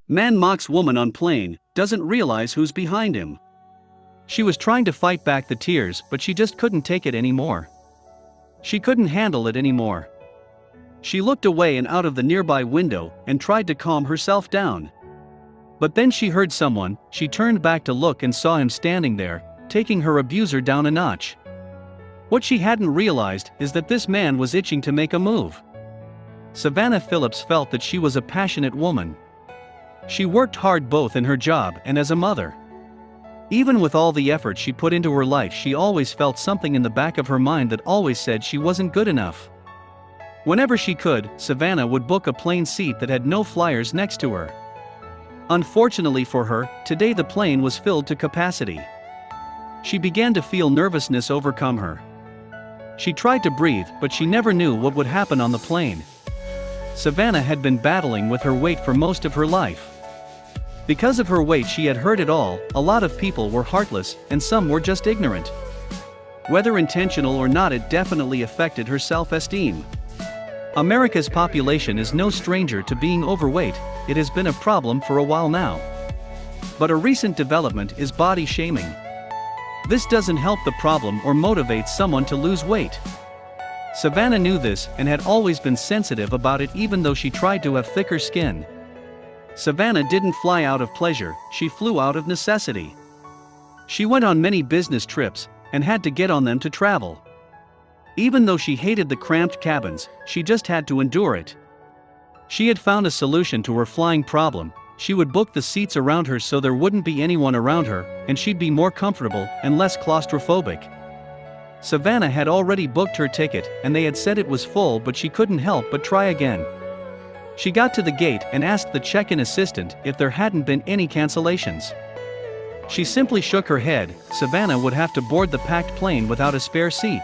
Man mocks woman on plane, doesn't realize who's behind him. She was trying to fight back the tears, but she just couldn't take it anymore. She couldn't handle it anymore. She looked away and out of the nearby window and tried to calm herself down. But then she heard someone. She turned back to look and saw him standing there, taking her abuser down a notch. What she hadn't realized is that this man was itching to make a move. Savannah Phillips felt that she was a passionate woman. She worked hard both in her job and as a mother. Even with all the effort she put into her life, she always felt something in the back of her mind that always said she wasn't good enough. Whenever she could, Savannah would book a plane seat that had no flyers next to her. Unfortunately for her, today the plane was filled to capacity. She began to feel nervousness overcome her. She tried to breathe, but she never knew what would happen on the plane. Savannah had been battling with her weight for most of her life. Because of her weight, she had heard it all. A lot of people were heartless, and some were just ignorant. Whether intentional or not, it definitely affected her self-esteem. America's population is no stranger to being overweight. It has been a problem for a while now. But a recent development is body shaming. This doesn't help the problem or motivate someone to lose weight. Savannah knew this and had always been sensitive about it, even though she tried to have thicker skin. Savannah didn't fly out of pleasure, she flew out of necessity. She went on many business trips and had to get on them to travel. Even though she hated the cramped cabins, she just had to endure it. She had found a solution to her flying problem. She would book the seats around her so there wouldn't be anyone around her, and she'd be more comfortable and less claustrophobic. Savannah had already booked her ticket, and they had said it was full, but she couldn't help but try again. She got to the gate and asked the check-in assistant if there hadn't been any cancellations. She simply shook her head. Savannah would have to board the packed plane without a spare seat.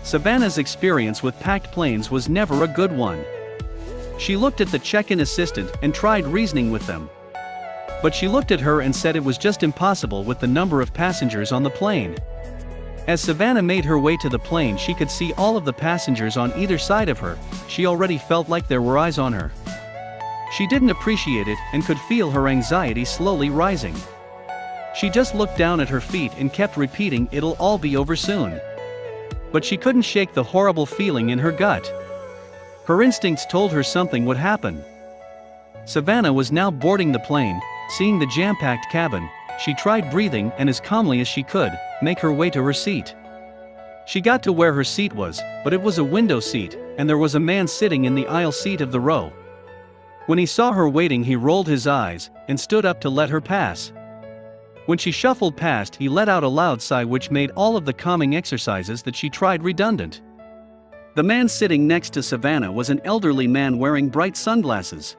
Savannah's experience with packed planes was never a good one. She looked at the check-in assistant and tried reasoning with them. But she looked at her and said it was just impossible with the number of passengers on the plane. As Savannah made her way to the plane, she could see all of the passengers on either side of her. She already felt like there were eyes on her. She didn't appreciate it and could feel her anxiety slowly rising. She just looked down at her feet and kept repeating, "It'll all be over soon." But she couldn't shake the horrible feeling in her gut. Her instincts told her something would happen. Savannah was now boarding the plane. Seeing the jam-packed cabin, she tried breathing and, as calmly as she could, make her way to her seat. She got to where her seat was, but it was a window seat, and there was a man sitting in the aisle seat of the row. When he saw her waiting, he rolled his eyes and stood up to let her pass. When she shuffled past, he let out a loud sigh, which made all of the calming exercises that she tried redundant. The man sitting next to Savannah was an elderly man wearing bright sunglasses.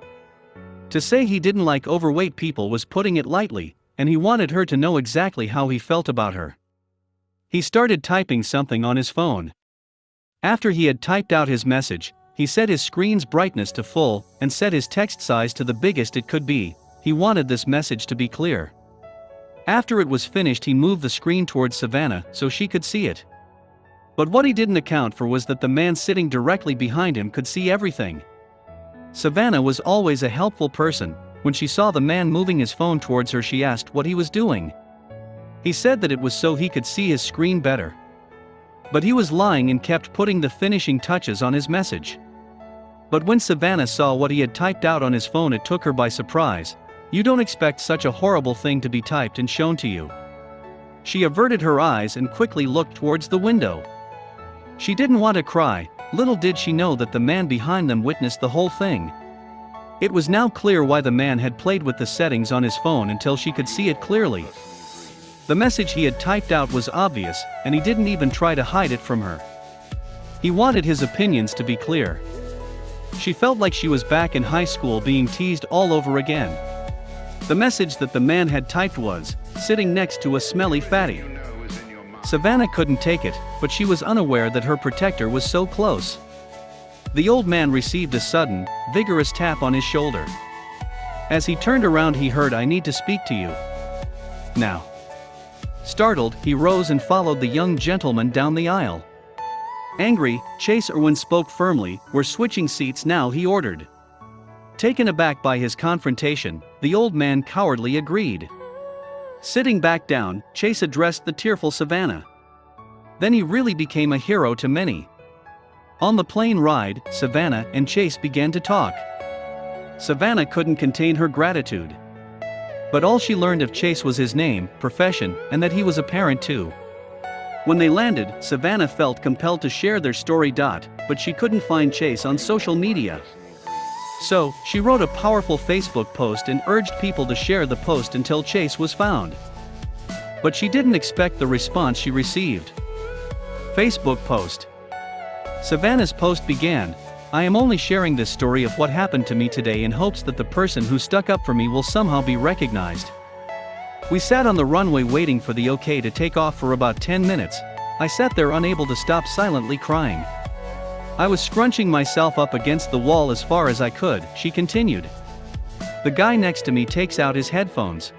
To say he didn't like overweight people was putting it lightly, and he wanted her to know exactly how he felt about her. He started typing something on his phone. After he had typed out his message, he set his screen's brightness to full and set his text size to the biggest it could be. He wanted this message to be clear. After it was finished, he moved the screen towards Savannah so she could see it. But what he didn't account for was that the man sitting directly behind him could see everything. Savannah was always a helpful person. When she saw the man moving his phone towards her, she asked what he was doing. He said that it was so he could see his screen better. But he was lying and kept putting the finishing touches on his message. But when Savannah saw what he had typed out on his phone, it took her by surprise. You don't expect such a horrible thing to be typed and shown to you. She averted her eyes and quickly looked towards the window. She didn't want to cry. Little did she know that the man behind them witnessed the whole thing. It was now clear why the man had played with the settings on his phone until she could see it clearly. The message he had typed out was obvious, and he didn't even try to hide it from her. He wanted his opinions to be clear. She felt like she was back in high school being teased all over again. The message that the man had typed was, "Sitting next to a smelly fatty." Savannah couldn't take it, but she was unaware that her protector was so close. The old man received a sudden, vigorous tap on his shoulder. As he turned around, he heard, "I need to speak to you now." Startled, he rose and followed the young gentleman down the aisle. Angry, Chase Irwin spoke firmly. "We're switching seats now," he ordered. Taken aback by his confrontation, the old man cowardly agreed. Sitting back down, Chase addressed the tearful Savannah. Then he really became a hero to many. On the plane ride, Savannah and Chase began to talk. Savannah couldn't contain her gratitude. But all she learned of Chase was his name, profession, and that he was a parent too. When they landed, Savannah felt compelled to share their story. But she couldn't find Chase on social media. So, she wrote a powerful Facebook post and urged people to share the post until Chase was found. But she didn't expect the response she received. Facebook post. Savannah's post began, "I am only sharing this story of what happened to me today in hopes that the person who stuck up for me will somehow be recognized. We sat on the runway waiting for the okay to take off for about 10 minutes. I sat there unable to stop silently crying. I was scrunching myself up against the wall as far as I could," she continued. The guy next to me takes out his headphones.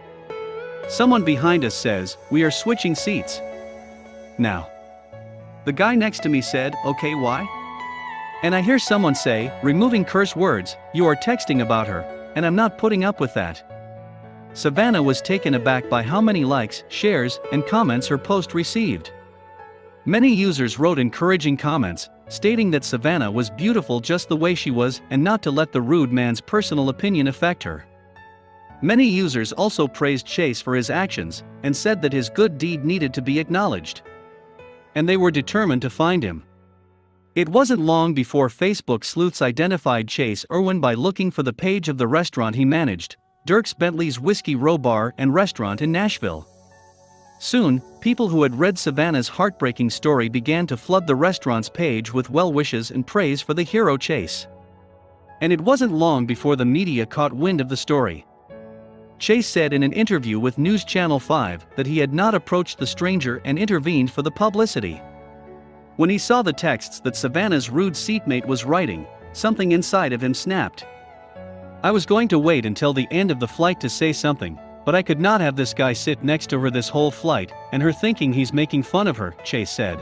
Someone behind us says, "We are switching seats now." The guy next to me said, "Okay, why?" And I hear someone say, removing curse words, "You are texting about her, and I'm not putting up with that." Savannah was taken aback by how many likes, shares, and comments her post received. Many users wrote encouraging comments, stating that Savannah was beautiful just the way she was and not to let the rude man's personal opinion affect her. Many users also praised Chase for his actions and said that his good deed needed to be acknowledged. And they were determined to find him. It wasn't long before Facebook sleuths identified Chase Irwin by looking for the page of the restaurant he managed, Dierks Bentley's Whiskey Row Bar and Restaurant in Nashville. Soon, people who had read Savannah's heartbreaking story began to flood the restaurant's page with well wishes and praise for the hero Chase. And it wasn't long before the media caught wind of the story. Chase said in an interview with News Channel 5 that he had not approached the stranger and intervened for the publicity. When he saw the texts that Savannah's rude seatmate was writing, something inside of him snapped. "I was going to wait until the end of the flight to say something, but I could not have this guy sit next to her this whole flight, and her thinking he's making fun of her," Chase said.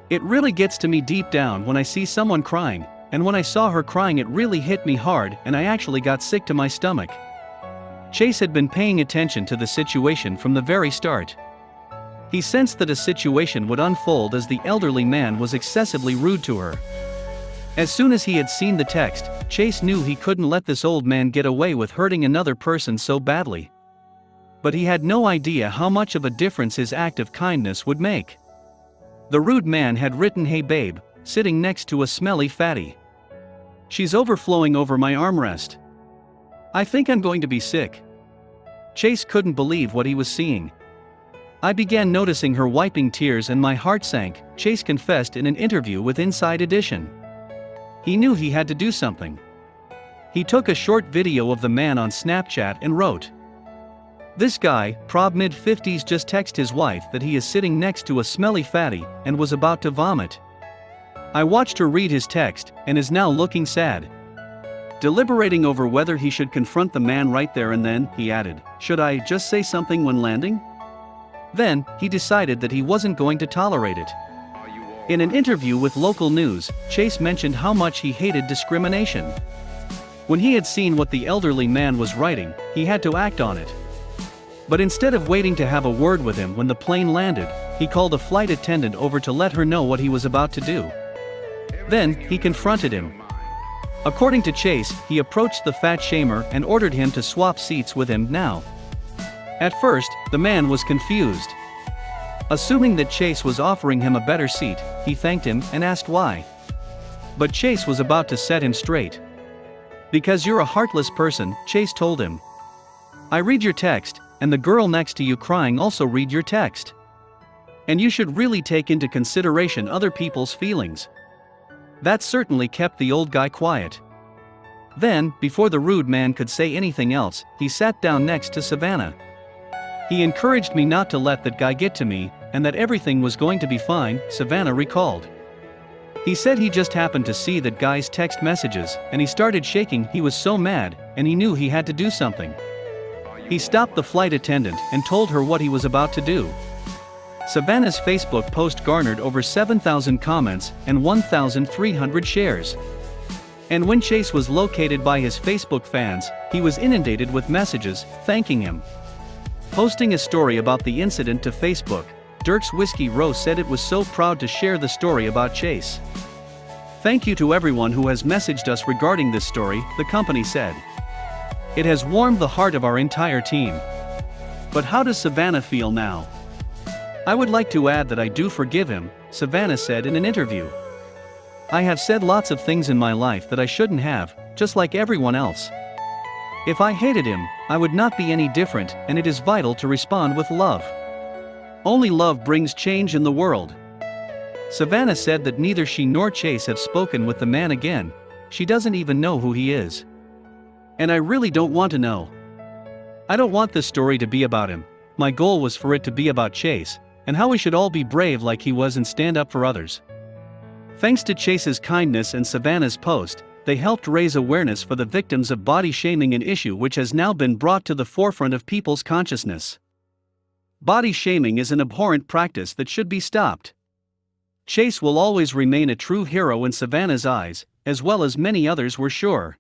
"It really gets to me deep down when I see someone crying, and when I saw her crying it really hit me hard and I actually got sick to my stomach." Chase had been paying attention to the situation from the very start. He sensed that a situation would unfold as the elderly man was excessively rude to her. As soon as he had seen the text, Chase knew he couldn't let this old man get away with hurting another person so badly. But he had no idea how much of a difference his act of kindness would make. The rude man had written, "Hey babe," sitting next to a smelly fatty. "She's overflowing over my armrest. I think I'm going to be sick." Chase couldn't believe what he was seeing. "I began noticing her wiping tears and my heart sank," Chase confessed in an interview with Inside Edition. He knew he had to do something. He took a short video of the man on Snapchat and wrote, "This guy, prob mid-50s, just texted his wife that he is sitting next to a smelly fatty and was about to vomit. I watched her read his text and is now looking sad." Deliberating over whether he should confront the man right there and then, he added, "Should I just say something when landing?" Then, he decided that he wasn't going to tolerate it. In an interview with local news, Chase mentioned how much he hated discrimination. When he had seen what the elderly man was writing, he had to act on it. But instead of waiting to have a word with him when the plane landed, he called a flight attendant over to let her know what he was about to do. Then, he confronted him. According to Chase, he approached the fat shamer and ordered him to swap seats with him now. At first, the man was confused. Assuming that Chase was offering him a better seat, he thanked him and asked why. But Chase was about to set him straight. "Because you're a heartless person," Chase told him. "I read your text, and the girl next to you crying also read your text. And you should really take into consideration other people's feelings." That certainly kept the old guy quiet. Then, before the rude man could say anything else, he sat down next to Savannah. "He encouraged me not to let that guy get to me, and that everything was going to be fine," Savannah recalled. "He said he just happened to see that guy's text messages, and he started shaking. He was so mad, and he knew he had to do something. He stopped the flight attendant and told her what he was about to do." Savannah's Facebook post garnered over 7,000 comments and 1,300 shares. And when Chase was located by his Facebook fans, he was inundated with messages thanking him. Posting a story about the incident to Facebook, Dirk's Whiskey Row said it was so proud to share the story about Chase. "Thank you to everyone who has messaged us regarding this story," the company said. "It has warmed the heart of our entire team." But how does Savannah feel now? "I would like to add that I do forgive him," Savannah said in an interview. "I have said lots of things in my life that I shouldn't have, just like everyone else. If I hated him, I would not be any different, and it is vital to respond with love. Only love brings change in the world." Savannah said that neither she nor Chase have spoken with the man again. She doesn't even know who he is. "And I really don't want to know. I don't want this story to be about him. My goal was for it to be about Chase, and how we should all be brave like he was and stand up for others." Thanks to Chase's kindness and Savannah's post, they helped raise awareness for the victims of body shaming, an issue which has now been brought to the forefront of people's consciousness. Body shaming is an abhorrent practice that should be stopped. Chase will always remain a true hero in Savannah's eyes, as well as many others were sure.